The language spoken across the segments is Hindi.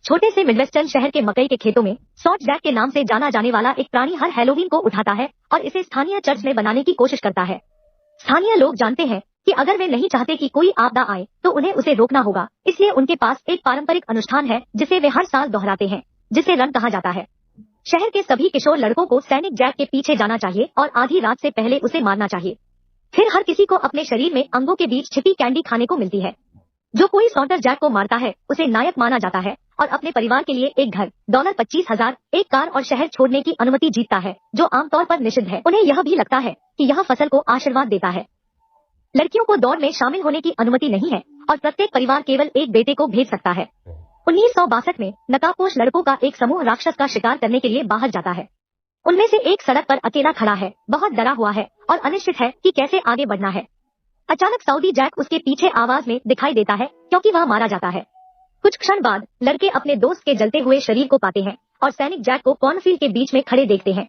छोटे से मिडवेस्टर्न शहर के मकई के खेतों में सॉल्ट जैक के नाम से जाना जाने वाला एक प्राणी हर हैलोवीन को उठाता है और इसे स्थानीय चर्च में बनाने की कोशिश करता है। स्थानीय लोग जानते हैं कि अगर वे नहीं चाहते कि कोई आपदा आए तो उन्हें उसे रोकना होगा, इसलिए उनके पास एक पारंपरिक अनुष्ठान है जिसे वे हर साल दोहराते हैं, जिसे रन कहा जाता है। शहर के सभी किशोर लड़कों को सैनिक जैक के पीछे जाना चाहिए और आधी रात से पहले उसे मारना चाहिए। फिर हर किसी को अपने शरीर में अंगों के बीच छिपी कैंडी खाने को मिलती है। जो कोई सॉल्टर जैक को मारता है उसे नायक माना जाता है और अपने परिवार के लिए एक घर, $25,000, एक कार और शहर छोड़ने की अनुमति जीतता है, जो आमतौर पर निषिद्ध है। उन्हें यह भी लगता है कि यह फसल को आशीर्वाद देता है। लड़कियों को दौड़ में शामिल होने की अनुमति नहीं है और प्रत्येक परिवार केवल एक बेटे को भेज सकता है। 1962 में नकाबपोश लड़कों का एक समूह राक्षस का शिकार करने के लिए बाहर जाता है। उनमें से एक सड़क पर अकेला खड़ा है, बहुत डरा हुआ है और अनिश्चित है कि कैसे आगे बढ़ना है। अचानक सऊदी जैक उसके पीछे आवाज में दिखाई देता है क्योंकि वह मारा जाता है। कुछ क्षण बाद लड़के अपने दोस्त के जलते हुए शरीर को पाते हैं और सैनिक जैक को कॉर्नफील्ड के बीच में खड़े देखते हैं।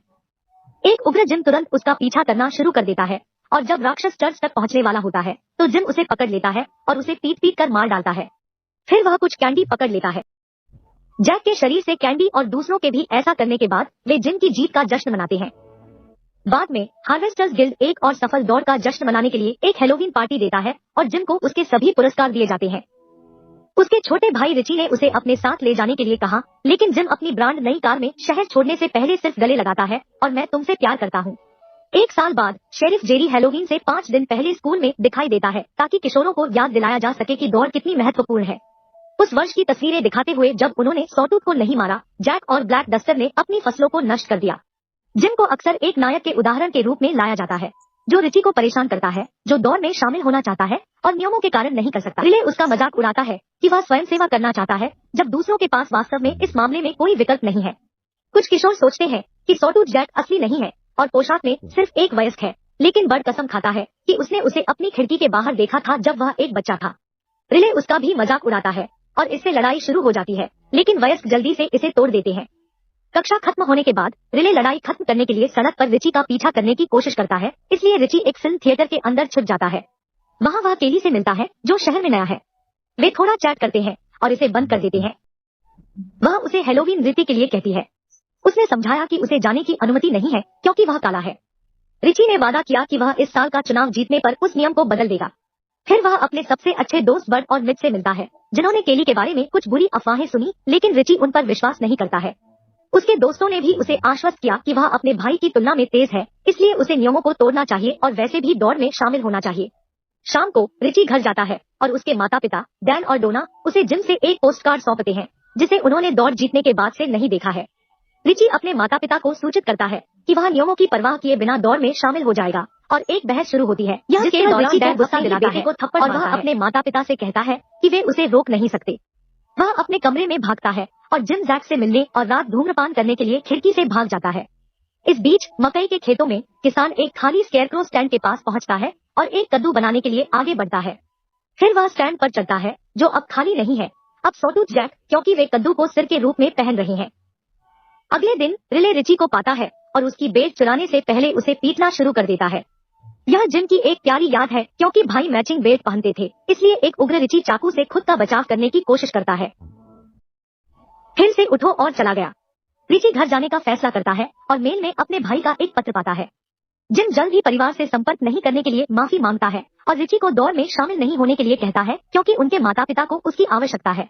एक उग्र जिम तुरंत उसका पीछा करना शुरू कर देता है और जब राक्षस चर्च तक पहुंचने वाला होता है तो जिम उसे पकड़ लेता है और उसे पीट पीट कर मार डालता है। फिर वह कुछ कैंडी पकड़ लेता है। जैक के शरीर से कैंडी और दूसरों के भी ऐसा करने के बाद वे जिम की जीत का जश्न मनाते हैं। बाद में हार्वेस्टर्स गिल्ड एक और सफल दौड़ का जश्न मनाने के लिए एक हैलोवीन पार्टी देता है और जिम को उसके सभी पुरस्कार दिए जाते हैं। उसके छोटे भाई रिची ने उसे अपने साथ ले जाने के लिए कहा, लेकिन जिम अपनी ब्रांड नई कार में शहर छोड़ने से पहले सिर्फ गले लगाता है और मैं तुमसे प्यार करता हूँ। एक साल बाद शेरिफ जेरी हैलोवीन से 5 दिन पहले स्कूल में दिखाई देता है ताकि किशोरों को याद दिलाया जा सके कि दौड़ कितनी महत्वपूर्ण है। उस वर्ष की तस्वीरें दिखाते हुए जब उन्होंने सॉटूथ को नहीं मारा, जैक और ब्लैक डस्टर ने अपनी फसलों को नष्ट कर दिया। जिम को अक्सर एक नायक के उदाहरण के रूप में लाया जाता है जो रिची को परेशान करता है, जो दौड़ में शामिल होना चाहता है और नियमों के कारण नहीं कर सकता। रिले उसका मजाक उड़ाता है कि वह स्वयं सेवा करना चाहता है जब दूसरों के पास वास्तव में इस मामले में कोई विकल्प नहीं है। कुछ किशोर सोचते हैं कि सॉटूथ जैक असली नहीं है और पोशाक में सिर्फ एक वयस्क है, लेकिन बर्ड कसम खाता है कि उसने उसे अपनी खिड़की के बाहर देखा था जब वह एक बच्चा था। रिले उसका भी मजाक उड़ाता है और इससे लड़ाई शुरू हो जाती है, लेकिन वयस्क जल्दी से इसे तोड़ देते हैं। कक्षा खत्म होने के बाद रिले लड़ाई खत्म करने के लिए सड़क पर रिची का पीछा करने की कोशिश करता है, इसलिए रिची एक फिल्म थिएटर के अंदर छुप जाता है। वहाँ वह केली से मिलता है जो शहर में नया है। वे थोड़ा चैट करते हैं और इसे बंद कर देते हैं। वह उसे हैलोवीन नृत्य के लिए कहती है। उसने समझाया कि उसे जाने की अनुमति नहीं है क्योंकि वह काला है। रिची ने वादा किया कि वह इस साल का चुनाव जीतने पर उस नियम को बदल देगा। फिर वह अपने सबसे अच्छे दोस्त बर्ड और मिड से मिलता है, जिन्होंने केली के बारे में कुछ बुरी अफवाहें सुनी, लेकिन रिची उन पर विश्वास नहीं करता है। उसके दोस्तों ने भी उसे आश्वस्त किया कि वह अपने भाई की तुलना में तेज है, इसलिए उसे नियमों को तोड़ना चाहिए और वैसे भी दौड़ में शामिल होना चाहिए। शाम को रिची घर जाता है और उसके माता पिता डैन और डोना उसे जिम से एक पोस्ट कार्ड सौंपते हैं जिसे उन्होंने दौड़ जीतने के बाद से नहीं देखा है। रिची अपने माता पिता को सूचित करता है कि वह नियमों की परवाह किए बिना दौड़ में शामिल हो जाएगा और एक बहस शुरू होती है। यह जिसके दौरान डैन गुस्सा दिलाता है और वह अपने माता पिता से कहता है कि वे उसे रोक नहीं सकते। वह अपने कमरे में भागता है और जिम जैक से मिलने और रात धूम्रपान करने के लिए खिड़की से भाग जाता है। इस बीच मकई के खेतों में किसान एक खाली स्केयरक्रो स्टैंड के पास पहुंचता है और एक कद्दू बनाने के लिए आगे बढ़ता है। फिर वह स्टैंड पर चढ़ता है जो अब खाली नहीं है, अब सॉटूथ जैक, क्योंकि वे कद्दू को सिर के रूप में पहन रहे हैं। अगले दिन रिले रिची को पाता है और उसकी बेट चुराने से पहले उसे पीटना शुरू कर देता है। यह जिम की एक प्यारी याद है क्योंकि भाई मैचिंग बेल्ट पहनते थे, इसलिए एक उग्र रिची चाकू से खुद का बचाव करने की कोशिश करता है। फिर से उठो और चला गया। रिची घर जाने का फैसला करता है और मेल में अपने भाई का एक पत्र पाता है। जिम जल्द ही परिवार से संपर्क नहीं करने के लिए माफी मांगता है और रिची को दौड़ में शामिल नहीं होने के लिए कहता है क्योंकि उनके माता पिता को उसकी आवश्यकता है।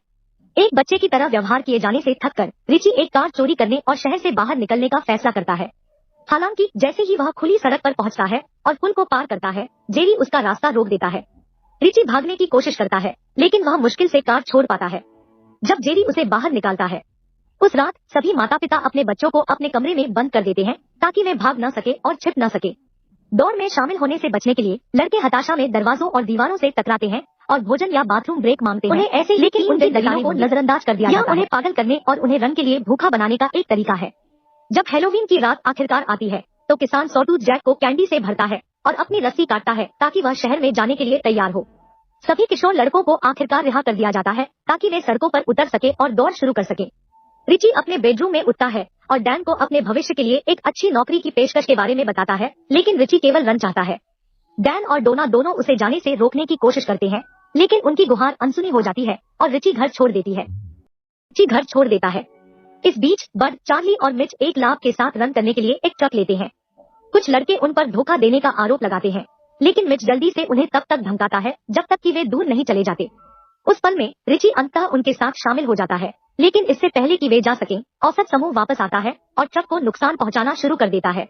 एक बच्चे की तरह व्यवहार किए जाने से थककर रिची एक कार चोरी करने और शहर से बाहर निकलने का फैसला करता है। हालांकि जैसे ही वह खुली सड़क पर पहुंचता है और पुल को पार करता है, जेरी उसका रास्ता रोक देता है। रिची भागने की कोशिश करता है, लेकिन वह मुश्किल से कार छोड़ पाता है। जब जेरी उसे बाहर निकालता है, उस रात सभी माता पिता अपने बच्चों को अपने कमरे में बंद कर देते हैं ताकि वे भाग न सके और छिप न सके। दौड़ में शामिल होने से बचने के लिए लड़के हताशा में दरवाजों और दीवारों से टकराते हैं और भोजन या बाथरूम ब्रेक मांगते हैं। उन्हें ऐसे लेकिन उनके दलालों को नजरअंदाज कर दिया जाता है। उन्हें पागल करने और उन्हें रंग के लिए भूखा बनाने का एक तरीका है। जब हैलोवीन की रात आखिरकार आती है तो किसान सॉटूथ जैक को कैंडी से भरता है और अपनी रस्सी काटता है ताकि वह शहर में जाने के लिए तैयार हो। सभी किशोर लड़कों को आखिरकार रिहा कर दिया जाता है ताकि वे सड़कों पर उतर सके और दौड़ शुरू कर सके। रिची अपने बेडरूम में उठता है और डैन को अपने भविष्य के लिए एक अच्छी नौकरी की पेशकश के बारे में बताता है, लेकिन रिची केवल रन चाहता है। डैन और डोना दोनों उसे जाने से रोकने की कोशिश करते हैं, लेकिन उनकी गुहार अनसुनी हो जाती है और रिची घर छोड़ देती है। रिची घर छोड़ देता है। इस बीच बर्ड, चार्ली और मिच एक लाभ के साथ रन करने के लिए एक ट्रक लेते हैं। कुछ लड़के उन पर धोखा देने का आरोप लगाते हैं, लेकिन मिच जल्दी से उन्हें तब तक धमकाता है जब तक कि वे दूर नहीं चले जाते। उस पल में रिची अंततः उनके साथ शामिल हो जाता है, लेकिन इससे पहले कि वे जा सकें, औसत समूह वापस आता है और ट्रक को नुकसान पहुंचाना शुरू कर देता है।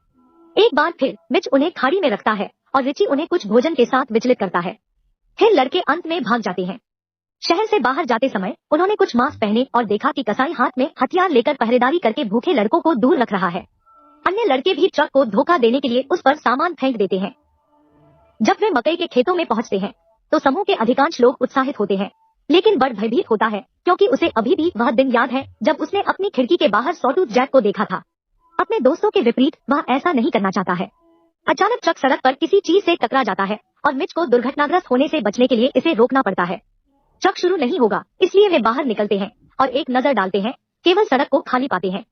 एक बार फिर मिच उन्हें खाड़ी में रखता है और रिची उन्हें कुछ भोजन के साथ विचलित करता है। फिर लड़के अंत में भाग जाते हैं। शहर से बाहर जाते समय उन्होंने कुछ मास्क पहने और देखा कि कसाई हाथ में हथियार लेकर पहरेदारी करके भूखे लड़कों को दूर रख रहा है। अन्य लड़के भी ट्रक को धोखा देने के लिए उस पर सामान फेंक देते हैं। जब वे मकई के खेतों में पहुंचते हैं तो समूह के अधिकांश लोग उत्साहित होते हैं, लेकिन बर्ड भयभीत होता है क्योंकि उसे अभी भी वह दिन याद है जब उसने अपनी खिड़की के बाहर सॉटूथ जैक को देखा था। अपने दोस्तों के विपरीत वह ऐसा नहीं करना चाहता है। अचानक ट्रक सड़क पर किसी चीज से टकरा जाता है और मिच को दुर्घटनाग्रस्त होने से बचने के लिए इसे रोकना पड़ता है। ट्रक शुरू नहीं होगा, इसलिए वे बाहर निकलते हैं और एक नजर डालते हैं, केवल सड़क को खाली पाते हैं।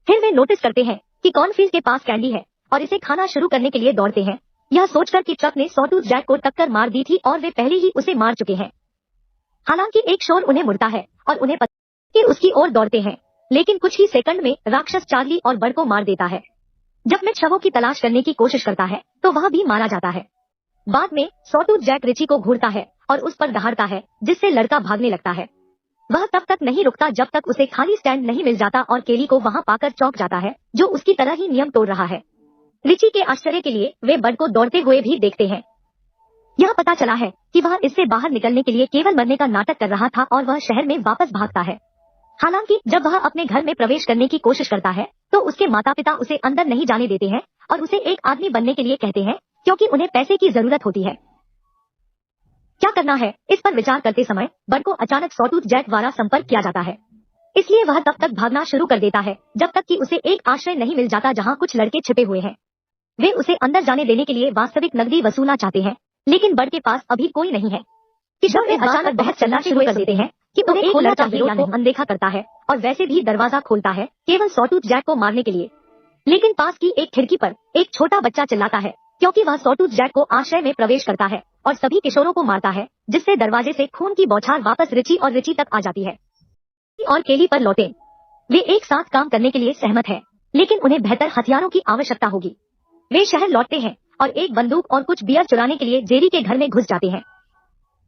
फिर वे नोटिस करते हैं कि कॉर्नफील्ड के पास कैंडी है और इसे खाना शुरू करने के लिए दौड़ते हैं, यह सोचकर कि ट्रक ने सॉटूथ जैक को टक्कर मार दी थी और वे पहले ही उसे मार चुके हैं। हालांकि एक शोर उन्हें मुड़ता है और उन्हें पता कि उसकी ओर दौड़ते हैं, लेकिन कुछ ही सेकंड में राक्षस चार्ली और बर्ड को मार देता है। जब मिच शवों की तलाश करने की कोशिश करता है तो वह भी मारा जाता है। बाद में सॉटूथ जैक रिची को घूरता है और उस पर दहाड़ता है, जिससे लड़का भागने लगता है। वह तब तक नहीं रुकता जब तक उसे खाली स्टैंड नहीं मिल जाता और केली को वहां पाकर चौंक जाता है, जो उसकी तरह ही नियम तोड़ रहा है। रिची के आश्चर्य के लिए वे बर्ड को दौड़ते हुए भी देखते हैं। यह पता चला है कि वह इससे बाहर निकलने के लिए केवल मरने का नाटक कर रहा था और वह शहर में वापस भागता है। हालांकि जब वह अपने घर में प्रवेश करने की कोशिश करता है तो उसके माता पिता उसे अंदर नहीं जाने देते हैं और उसे एक आदमी बनने के लिए कहते हैं, क्योंकि उन्हें पैसे की जरूरत होती है। क्या करना है, इस पर विचार करते समय बर्ड को अचानक सॉटूथ जैक द्वारा संपर्क किया जाता है, इसलिए वह तब तक भागना शुरू कर देता है जब तक कि उसे एक आश्रय नहीं मिल जाता जहां कुछ लड़के छिपे हुए हैं। वे उसे अंदर जाने देने के लिए वास्तविक नकदी वसूलना चाहते हैं, लेकिन बर्ड के पास अभी कोई नहीं है। किशोर वे अचानक बहुत चलना शुरू कर देते हैं कि उन्हें एक लड़का विरोध को अनदेखा करता है और वैसे भी दरवाजा खोलता है, केवल सॉटूथ जैक को मारने के लिए। लेकिन पास की एक खिड़की पर एक छोटा बच्चा चिल्लाता है, क्योंकि वह सॉटूथ जैक को आश्रय में प्रवेश करता है और सभी किशोरों को मारता है, जिससे दरवाजे से खून की बौछार वापस रिची और रिची तक आ जाती है। और केली पर लौटे, वे एक साथ काम करने के लिए सहमत है, लेकिन उन्हें बेहतर हथियारों की आवश्यकता होगी। वे शहर लौटते हैं और एक बंदूक और कुछ बियर चुराने के लिए जेरी के घर में घुस जाते हैं।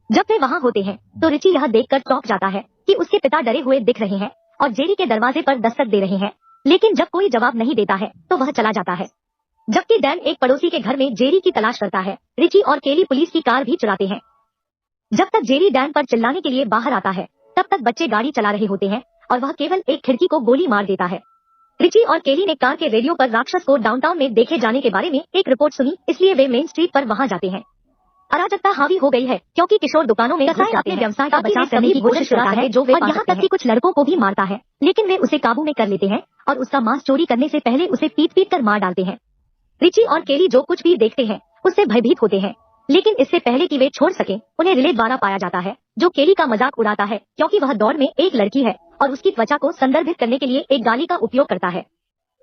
जब वे वहां होते हैं तो रिची यह देखकर चौंक जाता है कि उसके पिता डरे हुए दिख रहे हैं और जेरी के दरवाजे पर दस्तक दे रहे हैं, लेकिन जब कोई जवाब नहीं देता है तो वह चला जाता है। जबकि डैन एक पड़ोसी के घर में जेरी की तलाश करता है, रिची और केली पुलिस की कार भी चुराते हैं। जब तक जेरी डैन पर चिल्लाने के लिए बाहर आता है, तब तक बच्चे गाड़ी चला रहे होते हैं और वह केवल एक खिड़की को गोली मार देता है। रिची और केली ने कार के रेडियो पर राक्षस को डाउनटाउन में देखे जाने के बारे में एक रिपोर्ट सुनी, इसलिए वे मेन स्ट्रीट पर वहां जाते हैं। अराजकता हावी हो गई है क्योंकि किशोर दुकानों में घुस जाते हैं, व्यवसाय का बचाव करने की कोशिश करता है जो वे और यहाँ तक कि कुछ लड़कों को भी मारता है, लेकिन वे उसे काबू में कर लेते हैं और उसका मांस चोरी करने से पहले उसे पीट पीट कर मार डालते हैं। रिची और केली जो कुछ भी देखते हैं उससे भयभीत होते हैं, लेकिन इससे पहले कि वे छोड़ सकें, उन्हें रिले द्वारा पाया जाता है, जो केली का मजाक उड़ाता है क्योंकि वह दौड़ में एक लड़की है और उसकी त्वचा को संदर्भित करने के लिए एक गाली का उपयोग करता है।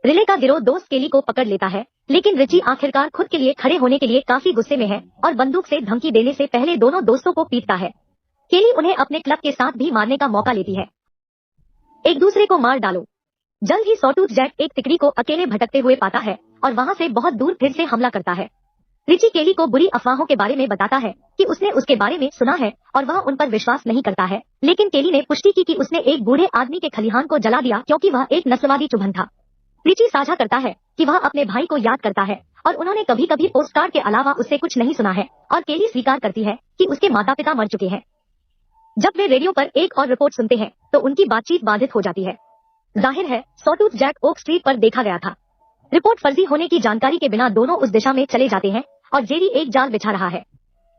रिले का गिरोह दोस्त केली को पकड़ लेता है, लेकिन रिची आखिरकार खुद के लिए खड़े होने के लिए काफी गुस्से में है और बंदूक से धमकी देने से पहले दोनों दोस्तों को पीटता है। केली उन्हें अपने क्लब के साथ भी मारने का मौका लेती है। एक दूसरे को मार डालो। जल्द ही सॉटूथ जैक एक तिकड़ी को अकेले भटकते हुए पाता है और वहां से बहुत दूर फिर से हमला करता है। रिची केली को बुरी अफवाहों के बारे में बताता है कि उसने उसके बारे में सुना है और वह उन पर विश्वास नहीं करता है, लेकिन केली ने पुष्टि की कि उसने एक बूढ़े आदमी के खलिहान को जला दिया क्योंकि वह एक नस्लवादी चुभन था। रिची साझा करता है कि वह अपने भाई को याद करता है और उन्होंने कभी कभी पोस्टकार्ड के अलावा उससे कुछ नहीं सुना है, और केली स्वीकार करती है कि उसके माता पिता मर चुके हैं। जब वे रेडियो पर एक और रिपोर्ट सुनते हैं तो उनकी बातचीत बाधित हो जाती है। जाहिर है सॉटूथ जैक ओक स्ट्रीट पर देखा गया था। रिपोर्ट फर्जी होने की जानकारी के बिना दोनों उस दिशा में चले जाते हैं और जेरी एक जाल बिछा रहा है।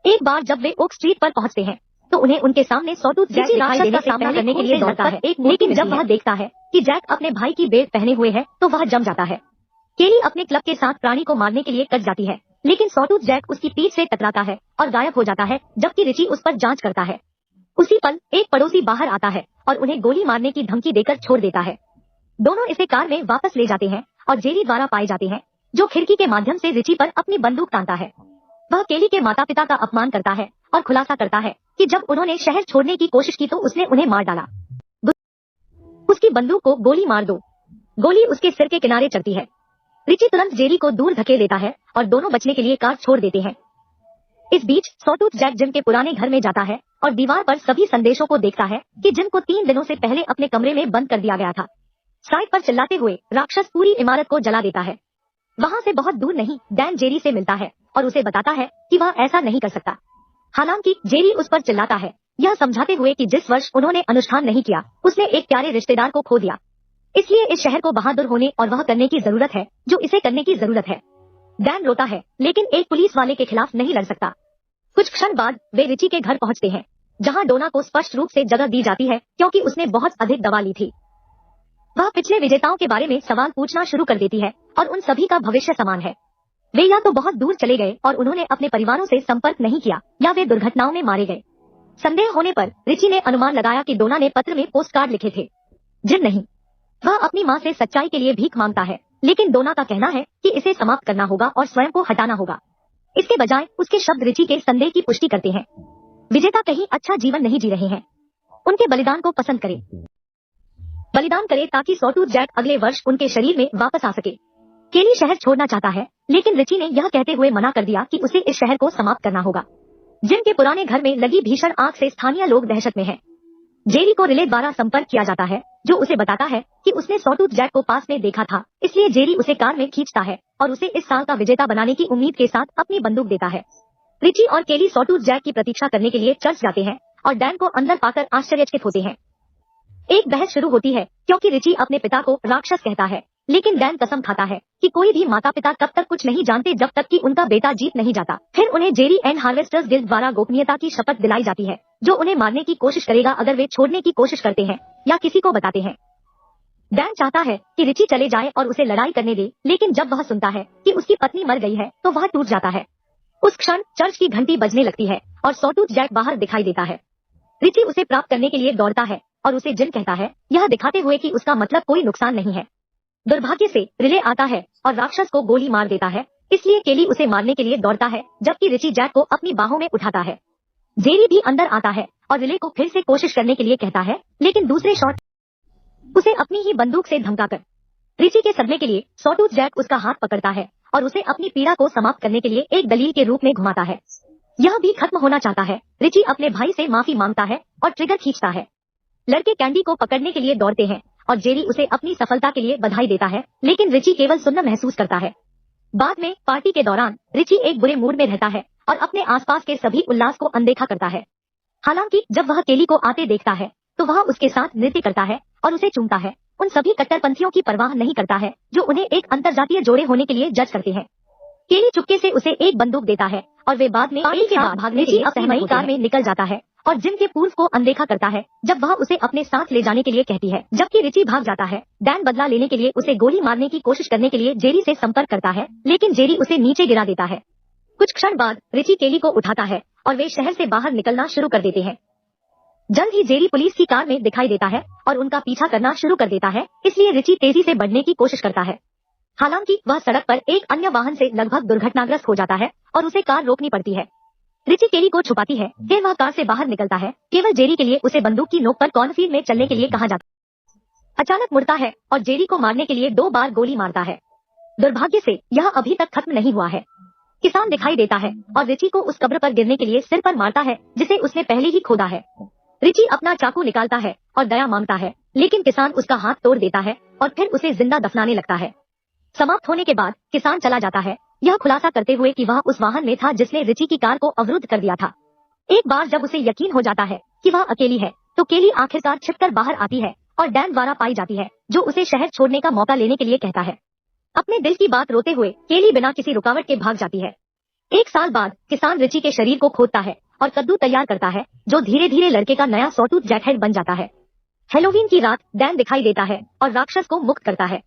एक बार जब वे ओक स्ट्रीट पर पहुंचते हैं तो उन्हें उनके सामने सॉटूथ जैक राक्षस का सामना करने के लिए दौड़ता है, लेकिन जब वह देखता है कि जैक अपने भाई की बेल्ट पहने हुए है तो वह जम जाता है। केली अपने क्लब के साथ प्राणी को मारने के लिए कट जाती है, लेकिन सॉटूथ जैक उसकी पीठ से टकराता है और गायब हो जाता है, जबकि रिची उस पर जांच करता है। उसी पल एक पड़ोसी बाहर आता है और उन्हें गोली मारने की धमकी देकर छोड़ देता है। दोनों इसे कार में वापस ले जाते हैं और जेरी द्वारा पाए जाते हैं, जो खिड़की के माध्यम से रिची पर अपनी बंदूक तानता है। वह केली के माता पिता का अपमान करता है और खुलासा करता है कि जब उन्होंने शहर छोड़ने की कोशिश की तो उसने उन्हें मार डाला। उसकी बंदूक को गोली मार दो। गोली उसके सिर के किनारे चलती है। रिची तुरंत जेरी को दूर धकेल देता है और दोनों बचने के लिए कार छोड़ देते हैं। इस बीच सॉटूथ जैक जिम के पुराने घर में जाता है और दीवार पर सभी संदेशों को देखता है कि जिम को 3 दिनों से पहले अपने कमरे में बंद कर दिया गया था। साइड पर चिल्लाते हुए राक्षस पूरी इमारत को जला देता है। वहाँ से बहुत दूर नहीं डैन जेरी से मिलता है और उसे बताता है कि वह ऐसा नहीं कर सकता। हालांकि जेरी उस पर चिल्लाता है, यह समझाते हुए कि जिस वर्ष उन्होंने अनुष्ठान नहीं किया उसने एक प्यारे रिश्तेदार को खो दिया, इसलिए इस शहर को बहादुर होने और वह करने की जरूरत है जो इसे करने की जरूरत है। डैन रोता है लेकिन एक पुलिस वाले के खिलाफ नहीं लड़ सकता। कुछ क्षण बाद वे रिची के घर पहुंचते हैं, जहां डोना को स्पष्ट रूप से जगह दी जाती है क्योंकि उसने बहुत अधिक दवा ली थी। वह पिछले विजेताओं के बारे में सवाल पूछना शुरू कर देती है और उन सभी का भविष्य समान है। वे या तो बहुत दूर चले गए और उन्होंने अपने परिवारों से संपर्क नहीं किया या वे दुर्घटनाओं में मारे गए। संदेह होने पर रिची ने अनुमान लगाया कि डोना ने पत्र में पोस्ट कार्ड लिखे थे। जिन नहीं, वह अपनी माँ से सच्चाई के लिए भीख मांगता है, लेकिन डोना का कहना है कि इसे समाप्त करना होगा और स्वयं को हटाना होगा। इसके बजाय उसके शब्द रिची के संदेह की पुष्टि करते हैं। विजेता कहीं अच्छा जीवन नहीं जी रहे हैं, उनके बलिदान को पसंद करें। बलिदान करे ताकि सॉटूथ जैक अगले वर्ष उनके शरीर में वापस आ सके। केली शहर छोड़ना चाहता है लेकिन रिची ने यह कहते हुए मना कर दिया कि उसे इस शहर को समाप्त करना होगा। जिम के पुराने घर में लगी भीषण आग से स्थानीय लोग दहशत में हैं। जेरी को रिले द्वारा संपर्क किया जाता है जो उसे बताता है कि उसने सॉटूथ जैक को पास में देखा था, इसलिए जेरी उसे कार में खींचता है और उसे इस साल का विजेता बनाने की उम्मीद के साथ अपनी बंदूक देता है। रिची और केली सॉटूथ जैक की प्रतीक्षा करने के लिए चर्च जाते हैं और डैन को अंदर पाकर आश्चर्यचकित होते हैं। एक बहस शुरू होती है क्योंकि रिची अपने पिता को राक्षस कहता है, लेकिन डैन कसम खाता है कि कोई भी माता पिता तब तक कुछ नहीं जानते जब तक कि उनका बेटा जीत नहीं जाता। फिर उन्हें जेरी एंड हार्वेस्टर्स गिल्ड द्वारा गोपनीयता की शपथ दिलाई जाती है जो उन्हें मारने की कोशिश करेगा अगर वे छोड़ने की कोशिश करते हैं या किसी को बताते हैं। डैन चाहता है कि रिची चले जाए और उसे लड़ाई करने दे, लेकिन जब वह सुनता है कि उसकी पत्नी मर गई है तो वह टूट जाता है। उस क्षण चर्च की घंटी बजने लगती है और सॉटूथ जैक बाहर दिखाई देता है। रिची उसे प्राप्त करने के लिए दौड़ता है और उसे जिन कहता है, यह दिखाते हुए कि उसका मतलब कोई नुकसान नहीं है। दुर्भाग्य से रिले आता है और राक्षस को गोली मार देता है, इसलिए केली उसे मारने के लिए दौड़ता है जबकि रिची जैक को अपनी बाहों में उठाता है। जेरी भी अंदर आता है और रिले को फिर से कोशिश करने के लिए कहता है, लेकिन दूसरे शॉट उसे अपनी ही बंदूक से धमकाकर। रिची के सदमे के लिए सॉटूथ जैक उसका हाथ पकड़ता है और उसे अपनी पीड़ा को समाप्त करने के लिए एक दलील के रूप में घुमाता है। यह भी खत्म होना चाहता है। रिची अपने भाई से माफी मांगता है और ट्रिगर खींचता है। लड़के कैंडी को पकड़ने के लिए दौड़ते हैं और जेरी उसे अपनी सफलता के लिए बधाई देता है, लेकिन रिची केवल सुन्न महसूस करता है। बाद में पार्टी के दौरान रिची एक बुरे मूड में रहता है और अपने आसपास के सभी उल्लास को अनदेखा करता है। हालांकि जब वह केली को आते देखता है तो वह उसके साथ नृत्य करता है और उसे चूमता है। उन सभी कट्टरपंथियों की परवाह नहीं करता है जो उन्हें एक अंतरजातीय जोड़े होने के लिए जज करते हैं। केली चुपके से उसे एक बंदूक देता है और वे बाद में पार्टी के बाद भागने के लिए अपनी नई कार में निकल जाता है और जिम के पूर्व को अनदेखा करता है जब वह उसे अपने साथ ले जाने के लिए कहती है। जबकि रिची भाग जाता है, डैन बदला लेने के लिए उसे गोली मारने की कोशिश करने के लिए जेरी से संपर्क करता है, लेकिन जेरी उसे नीचे गिरा देता है। कुछ क्षण बाद रिची केली को उठाता है और वे शहर से बाहर निकलना शुरू कर देते हैं। जल्द ही जेरी पुलिस की कार में दिखाई देता है और उनका पीछा करना शुरू कर देता है, इसलिए रिची तेजी से बढ़ने की कोशिश करता है। हालांकि वह सड़क पर एक अन्य वाहन से लगभग दुर्घटनाग्रस्त हो जाता है और उसे कार रोकनी पड़ती है। रिची केली को छुपाती है, फिर वह कार से बाहर निकलता है। केवल जेरी के लिए उसे बंदूक की नोक पर कॉर्नफील्ड में चलने के लिए कहा जाता है। अचानक मुड़ता है और जेरी को मारने के लिए 2 बार गोली मारता है। दुर्भाग्य से यह अभी तक खत्म नहीं हुआ है। किसान दिखाई देता है और रिची को उस कब्र पर गिरने के लिए सिर पर मारता है जिसे उसने पहले ही खोदा है। रिची अपना चाकू निकालता है और दया मांगता है, लेकिन किसान उसका हाथ तोड़ देता है और फिर उसे जिंदा दफनाने लगता है। समाप्त होने के बाद किसान चला जाता है, यह खुलासा करते हुए कि वह उस वाहन में था जिसने रिची की कार को अवरुद्ध कर दिया था। एक बार जब उसे यकीन हो जाता है कि वह अकेली है तो केली आखिरकार छिपकर बाहर आती है और डैन द्वारा पाई जाती है जो उसे शहर छोड़ने का मौका लेने के लिए कहता है। अपने दिल की बात रोते हुए केली बिना किसी रुकावट के भाग जाती है। 1 साल बाद किसान रिची के शरीर को खोदता है और कद्दू तैयार करता है जो धीरे धीरे लड़के का नया सॉटूथ जैकहेड बन जाता है। हेलोवीन की रात डैन दिखाई देता है और राक्षस को मुक्त करता है।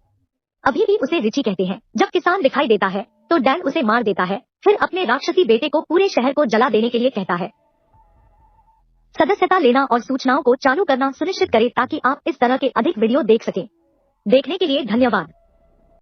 अभी भी उसे रिची कहते हैं। जब किसान दिखाई देता है तो डैन उसे मार देता है, फिर अपने राक्षसी बेटे को पूरे शहर को जला देने के लिए कहता है। सदस्यता लेना और सूचनाओं को चालू करना सुनिश्चित करें ताकि आप इस तरह के अधिक वीडियो देख सकें। देखने के लिए धन्यवाद।